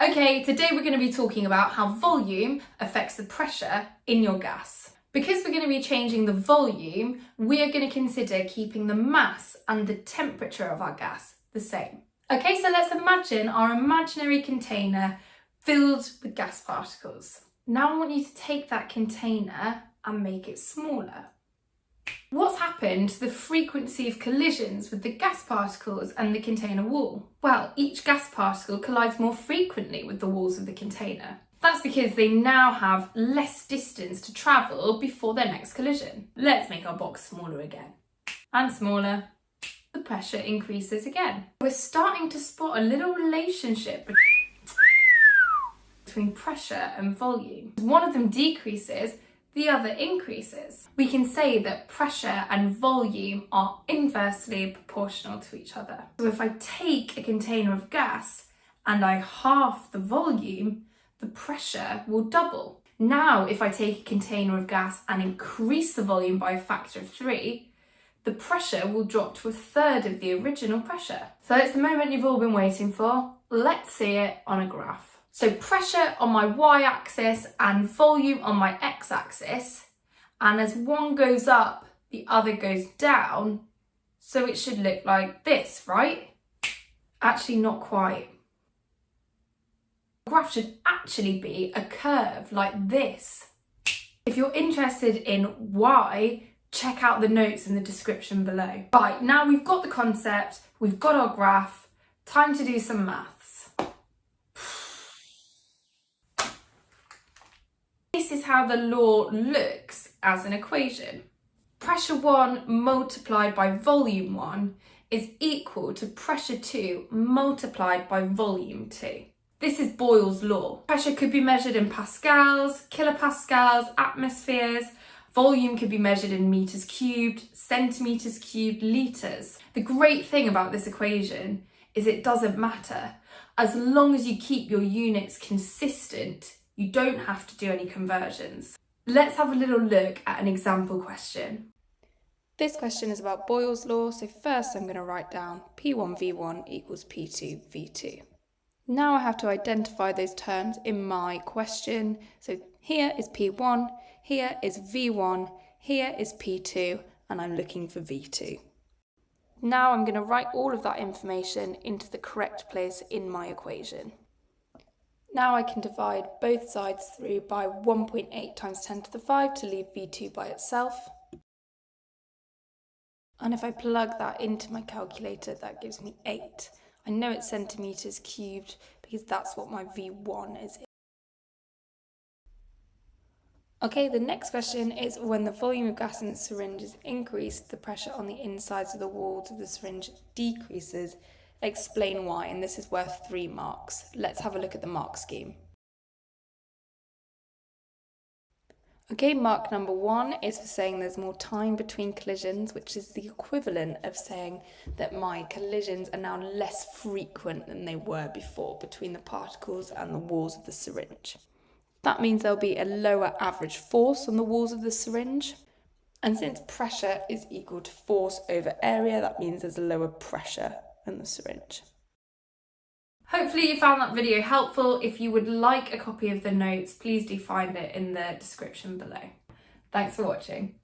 Okay, today we're going to be talking about how volume affects the pressure in your gas. Because we're going to be changing the volume, we are going to consider keeping the mass and the temperature of our gas the same. Okay, so let's imagine our imaginary container filled with gas particles. Now I want you to take that container and make it smaller. What's happened to the frequency of collisions with the gas particles and the container wall? Well, each gas particle collides more frequently with the walls of the container. That's because they now have less distance to travel before their next collision. Let's make our box smaller again. And smaller. The pressure increases again. We're starting to spot a little relationship between pressure and volume. One of them decreases, the other increases. We can say that pressure and volume are inversely proportional to each other. So if I take a container of gas and I halve the volume, the pressure will double. Now, if I take a container of gas and increase the volume by a factor of 3, the pressure will drop to a third of the original pressure. So it's the moment you've all been waiting for. Let's see it on a graph. So pressure on my y-axis and volume on my x-axis, and as one goes up, the other goes down, so it should look like this, right? Actually, not quite. The graph should actually be a curve like this. If you're interested in why, check out the notes in the description below. Right, now we've got the concept, we've got our graph, time to do some maths. This is how the law looks as an equation. Pressure 1 multiplied by volume 1 is equal to pressure 2 multiplied by volume 2. This is Boyle's law. Pressure could be measured in pascals, kilopascals, atmospheres. Volume could be measured in meters cubed, centimeters cubed, litres. The great thing about this equation is it doesn't matter. As long as you keep your units consistent, you don't have to do any conversions. Let's have a little look at an example question. This question is about Boyle's law, so first I'm going to write down P1V1 equals P2V2. Now I have to identify those terms in my question. So here is P1, here is V1, here is P2, and I'm looking for V2. Now I'm going to write all of that information into the correct place in my equation. Now I can divide both sides through by 1.8 times 10 to the 5 to leave V2 by itself. And if I plug that into my calculator, that gives me 8. I know it's centimetres cubed because that's what my V1 is. Okay, the next question is when the volume of gas in the syringe is increased, the pressure on the insides of the walls of the syringe decreases. Explain why, and this is worth 3 marks. Let's have a look at the mark scheme. Okay, mark number 1 is for saying there's more time between collisions, which is the equivalent of saying that my collisions are now less frequent than they were before between the particles and the walls of the syringe. That means there'll be a lower average force on the walls of the syringe. And since pressure is equal to force over area, that means there's a lower pressure in the syringe. Hopefully you found that video helpful. If you would like a copy of the notes, please do find it in the description below. Thanks for watching.